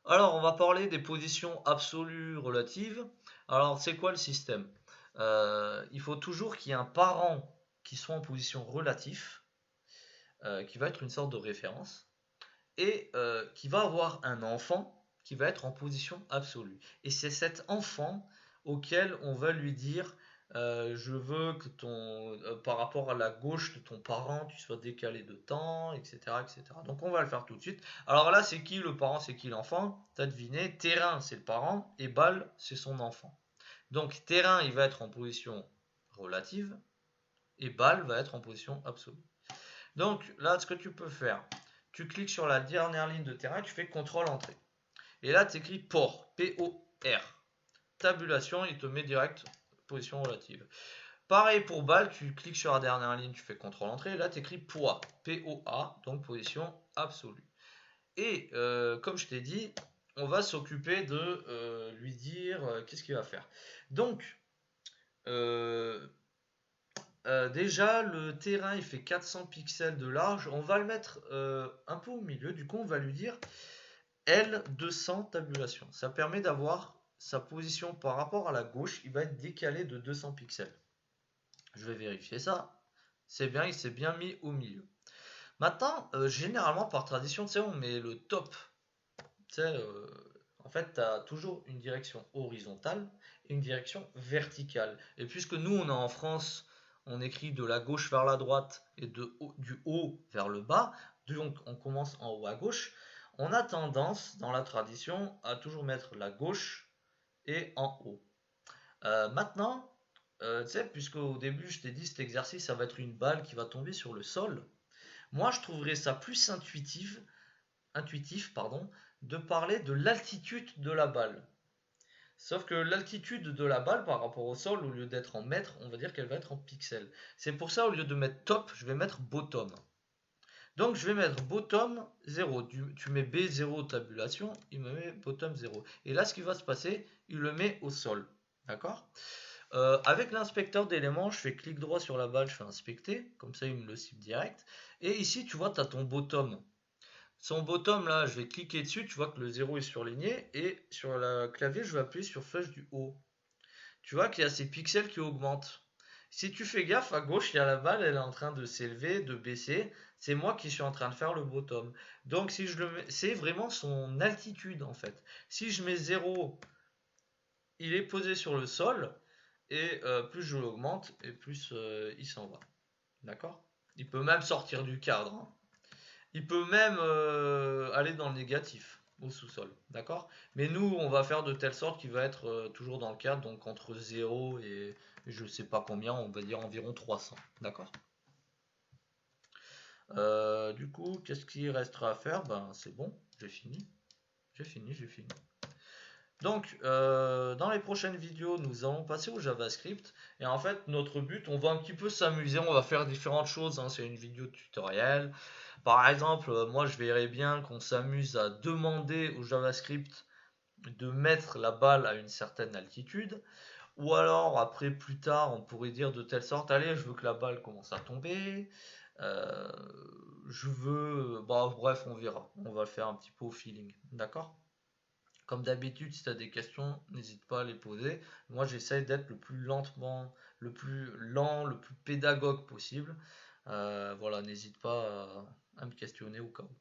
Alors, on va parler des positions absolues relatives. Alors, c'est quoi le système? Il faut toujours qu'il y ait un parent qui soit en position relative, qui va être une sorte de référence, et qui va avoir un enfant qui va être en position absolue. Et c'est cet enfant auquel on va lui dire je veux que par rapport à la gauche de ton parent, tu sois décalé de temps, etc., etc. Donc on va le faire tout de suite. Alors là, c'est qui le parent, c'est qui l'enfant? T'as deviné, terrain c'est le parent et balle c'est son enfant. Donc terrain il va être en position relative et balle va être en position absolue. Donc là, ce que tu peux faire, tu cliques sur la dernière ligne de terrain, tu fais CTRL entrée. Et là, tu écris port, P-O-R. Tabulation, il te met direct position relative. Pareil pour balle, tu cliques sur la dernière ligne, tu fais CTRL entrée. Et là, tu écris poids, P-O-A, donc position absolue. Et comme je t'ai dit, on va s'occuper de lui dire qu'est-ce qu'il va faire. Donc, euh, déjà, le terrain il fait 400 pixels de large. On va le mettre un peu au milieu. Du coup, on va lui dire L200 tabulation. Ça permet d'avoir sa position par rapport à la gauche. Il va être décalé de 200 pixels. Je vais vérifier ça. C'est bien, il s'est bien mis au milieu. Maintenant, généralement, par tradition, tu sais, on met le top. Tu sais, en fait, tu as toujours une direction horizontale et une direction verticale. Et puisque nous, on est en France, on écrit de la gauche vers la droite et du haut vers le bas, donc on commence en haut à gauche, on a tendance, dans la tradition, à toujours mettre la gauche et en haut. Maintenant, tu sais, puisque au début, je t'ai dit, cet exercice, ça va être une balle qui va tomber sur le sol, moi, je trouverais ça plus intuitif, pardon, de parler de l'altitude de la balle. Sauf que l'altitude de la balle par rapport au sol, au lieu d'être en mètres, on va dire qu'elle va être en pixels. C'est pour ça, au lieu de mettre top, je vais mettre bottom. Donc je vais mettre bottom 0. Tu mets B0 tabulation, il me met bottom 0. Et là, ce qui va se passer, il le met au sol. D'accord? Avec l'inspecteur d'éléments, je fais clic droit sur la balle, je fais inspecter. Comme ça, il me le cible direct. Et ici, tu vois, tu as ton bottom. Son bottom, là, je vais cliquer dessus, tu vois que le 0 est surligné, et sur le clavier, je vais appuyer sur flèche du haut. Tu vois qu'il y a ces pixels qui augmentent. Si tu fais gaffe, à gauche, il y a la balle, elle est en train de s'élever, de baisser. C'est moi qui suis en train de faire le bottom. Donc, si je le mets, c'est vraiment son altitude, en fait. Si je mets 0, il est posé sur le sol, et plus je l'augmente, et plus il s'en va. D'accord? Il peut même sortir du cadre, hein. Il peut même aller dans le négatif au sous-sol, d'accord? Mais nous, on va faire de telle sorte qu'il va être toujours dans le cadre, donc entre 0 et je sais pas combien, on va dire environ 300, d'accord? Du coup, qu'est-ce qu'il restera à faire? Ben, c'est bon, j'ai fini, j'ai fini. Donc, dans les prochaines vidéos, nous allons passer au JavaScript. Et en fait, notre but, on va un petit peu s'amuser, on va faire différentes choses, hein. C'est une vidéo tutoriel. Par exemple, moi, je verrais bien qu'on s'amuse à demander au JavaScript de mettre la balle à une certaine altitude. Ou alors, après, plus tard, on pourrait dire de telle sorte, allez, je veux que la balle commence à tomber. Euh, je veux... Bah, bref, on verra. On va le faire un petit peu au feeling. D'accord? Comme d'habitude, si tu as des questions, n'hésite pas à les poser. Moi, j'essaye d'être le plus lentement, le plus lent, le plus pédagogue possible. Voilà, n'hésite pas à me questionner au cas où.